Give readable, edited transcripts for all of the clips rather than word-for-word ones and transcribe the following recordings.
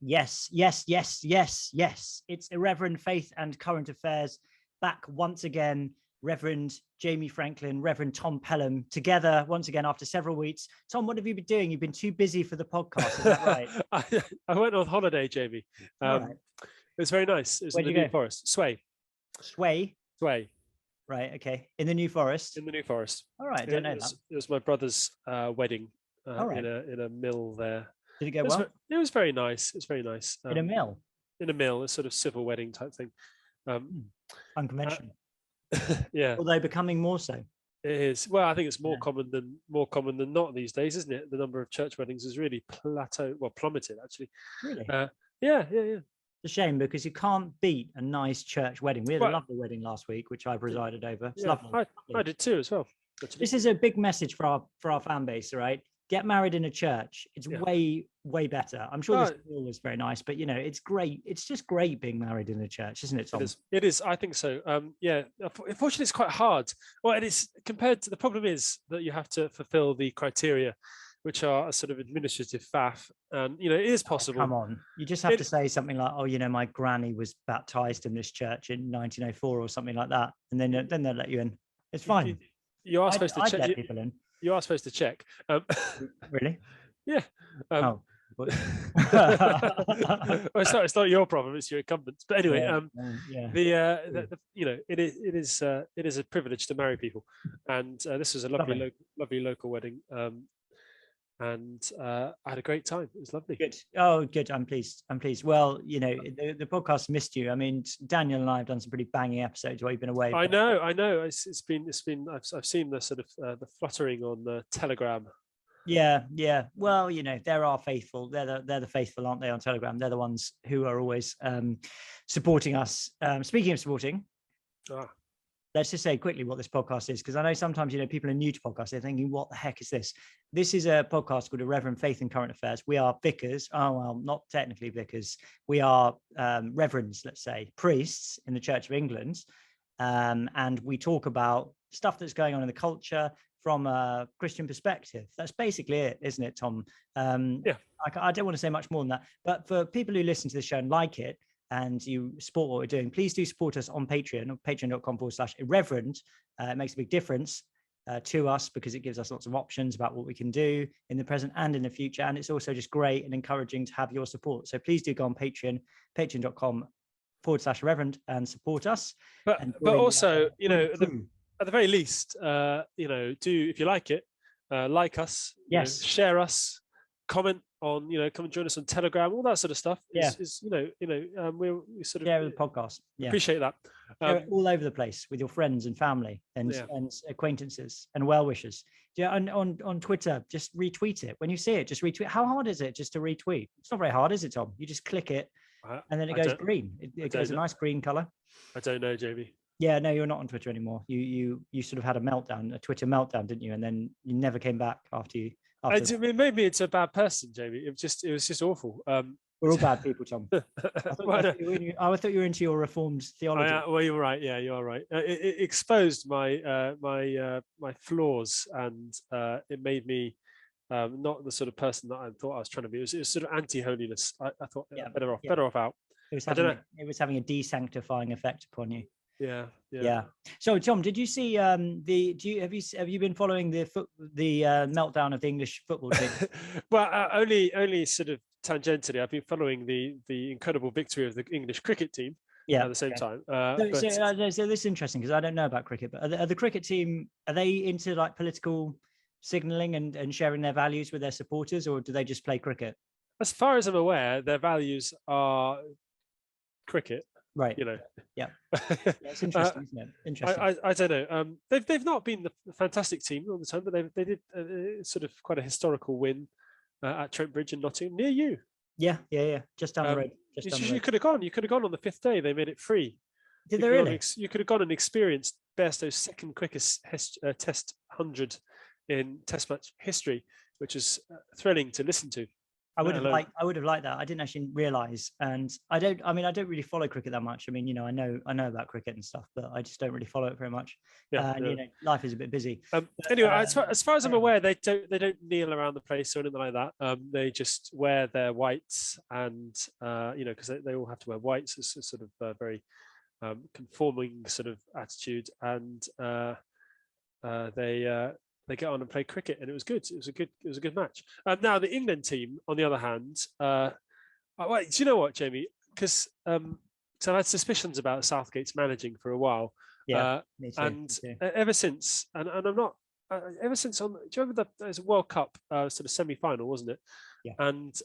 Yes, yes, yes, yes, yes. It's Irreverend Faith and Current Affairs back once again. Reverend Jamie Franklin, Reverend Tom Pelham together once again after several weeks. Tom, what have you been doing? You've been too busy for the podcast, is that right? I went on holiday, Jamie. All right. It was very nice. It was Where'd in the you New go? Forest. Sway. Right, okay. In the New Forest? In the New Forest. All right, I don't know that. It was my brother's wedding All right. in a mill there. Did it go well? It was very nice. It was very nice. In a mill? In a mill, a sort of civil wedding type thing. Unconventional. Yeah. Although becoming more so. It is. Well, I think it's more common than not these days, isn't it? The number of church weddings has really plummeted actually. Really? Yeah. It's a shame because you can't beat a nice church wedding. We had a lovely wedding last week, which I presided over. It's lovely. I did too as well. Actually. This is a big message for our fan base, right? Get married in a church. It's way better. I'm sure this was very nice, but you know, it's great. It's just great being married in a church, isn't it, Tom? It is. I think so. Unfortunately, it's quite hard. Well, it is compared to the problem is that you have to fulfill the criteria, which are a sort of administrative faff, and you know, it is possible. Come on, you just have to say something like, "Oh, you know, my granny was baptized in this church in 1904" or something like that, and then they'll let you in. It's fine. You are supposed to check. Let people in. You are supposed to check. Really? Yeah. Oh. Well, it's not your problem; it's your incumbents. But anyway, it is a privilege to marry people, and this was a lovely local wedding, and I had a great time. It was lovely. Good. Oh, good. I'm pleased. Well, you know, the podcast missed you. I mean, Daniel and I have done some pretty banging episodes while you've been away. I know. It's been. I've seen the sort of the fluttering on the Telegram. Yeah. Well, you know, there are faithful. They're the faithful, aren't they, on Telegram? They're the ones who are always supporting us. Speaking of supporting, let's just say quickly what this podcast is, because I know sometimes, you know, people are new to podcasts. They're thinking, what the heck is this? This is a podcast called Irreverend Faith and Current Affairs. We are vicars. Oh, well, not technically vicars. We are reverends, let's say, priests in the Church of England. And we talk about stuff that's going on in the culture from a Christian perspective. That's basically it, isn't it, Tom? I don't want to say much more than that. But for people who listen to the show and like it, and you support what we're doing, please do support us on Patreon, or patreon.com/irreverend. It makes a big difference to us because it gives us lots of options about what we can do in the present and in the future. And it's also just great and encouraging to have your support. So please do go on Patreon, patreon.com/irreverend, and support us. But also, you know, at the very least, you know, do, if you like it, like us, yes, share us, comment on, you know, come and join us on Telegram, all that sort of stuff. We sort of share the podcast. Appreciate that. All over the place with your friends and family and acquaintances and well-wishers. Yeah, on Twitter, just retweet it. When you see it, just retweet. How hard is it just to retweet? It's not very hard, is it, Tom? You just click it and then it goes green. It goes a nice green color. I don't know, Jamie. Yeah, no, you're not on Twitter anymore. You sort of had a Twitter meltdown, didn't you? And then you never came back after you. Maybe it's a bad person, Jamie. It was just awful. We're all bad people, Tom. I thought you were into your reformed theology. Well, you're right. Yeah, you are right. It exposed my my flaws, and it made me not the sort of person that I thought I was trying to be. It was sort of anti-holiness. I thought better off out. It was having a desanctifying effect upon you. Yeah. So, Tom, did you see have you been following the meltdown of the English football team? Well, only sort of tangentially. I've been following the incredible victory of the English cricket team. At the same time. So this is interesting because I don't know about cricket, but are the cricket team, are they into like political signaling and sharing their values with their supporters, or do they just play cricket? As far as I'm aware, their values are cricket. Right. You know. Yeah. It's interesting, isn't it? Interesting. I don't know. They've not been the fantastic team all the time, but they did sort of quite a historical win at Trent Bridge in Nottingham, near you. Yeah. Just down the road. You could have gone. You could have gone on the 5th day. They made it free. Did they really? You could have gone and experienced Bairstow's second quickest Test 100 in Test match history, which is thrilling to listen to. I would have liked that. I didn't actually realise, and I don't really follow cricket that much. I mean, I know about cricket and stuff, but I just don't really follow it very much. Life is a bit busy. Anyway, as far as I'm aware, they don't kneel around the place or anything like that. They just wear their whites, and because they all have to wear whites. It's a sort of very conforming sort of attitude, and they get on and play cricket, and it was good. It was a good match. Now the England team, on the other hand, wait, do you know what, Jamie? Because so I had suspicions about Southgate's managing for a while. Yeah, and ever since, and I'm not. Ever since do you remember there's a World Cup sort of semi-final, wasn't it? Yeah. And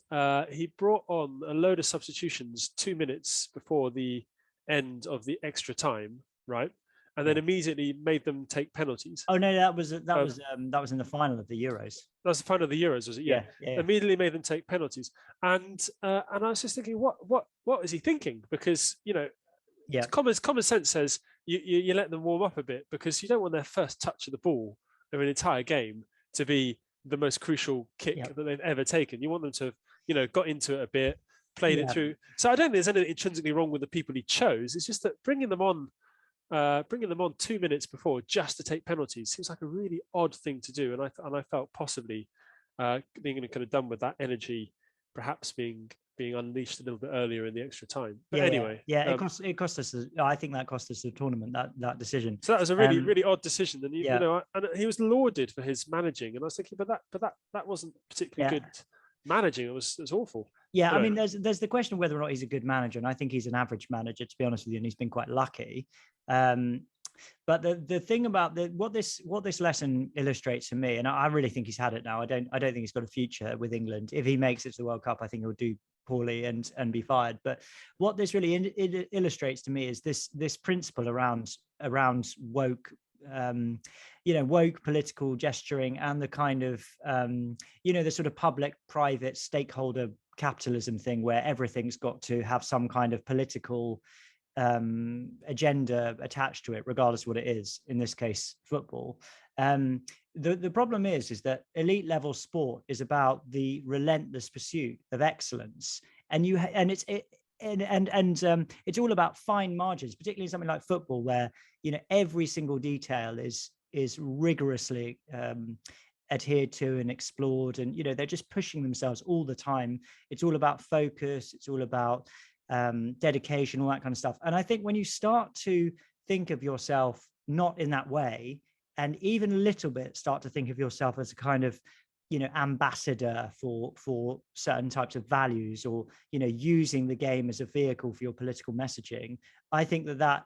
he brought on a load of substitutions 2 minutes before the end of the extra time, right? And then immediately made them take penalties. Oh no, that was in the final of the Euros. That was the final of the Euros, was it? Yeah. Immediately made them take penalties, and I was just thinking, what is he thinking? Because common sense says you let them warm up a bit, because you don't want their first touch of the ball of an entire game to be the most crucial kick that they've ever taken. You want them to have got into it a bit, played it through. So I don't think there's anything intrinsically wrong with the people he chose. It's just that bringing them on 2 minutes before just to take penalties seems like a really odd thing to do, and I felt possibly being kind of done with that energy, perhaps being unleashed a little bit earlier in the extra time. But anyway, it cost us. I think that cost us the tournament, that decision. So that was a really odd decision, and and he was lauded for his managing, and I was thinking, but that wasn't particularly good managing. It was awful. Yeah, I mean, there's the question of whether or not he's a good manager, and I think he's an average manager, to be honest with you, and he's been quite lucky. But the thing about what this lesson illustrates to me, and I really think he's had it now. I don't think he's got a future with England. If he makes it to the World Cup, I think he'll do poorly and be fired. But what this really illustrates to me is this principle around woke. Woke political gesturing and the kind of the sort of public-private stakeholder capitalism thing, where everything's got to have some kind of political agenda attached to it, regardless of what it is. In this case, football. The problem is that elite level sport is about the relentless pursuit of excellence, and it's all about fine margins, particularly in something like football, where every single detail is rigorously adhered to and explored, and they're just pushing themselves all the time. It's all about focus, it's all about dedication, all that kind of stuff. And I think when you start to think of yourself not in that way, and even a little bit start to think of yourself as a kind of ambassador for certain types of values, or using the game as a vehicle for your political messaging, I think that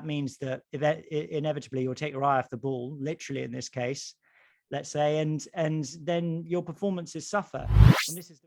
means that inevitably you'll take your eye off the ball, literally in this case, let's say, and then your performances suffer. And this is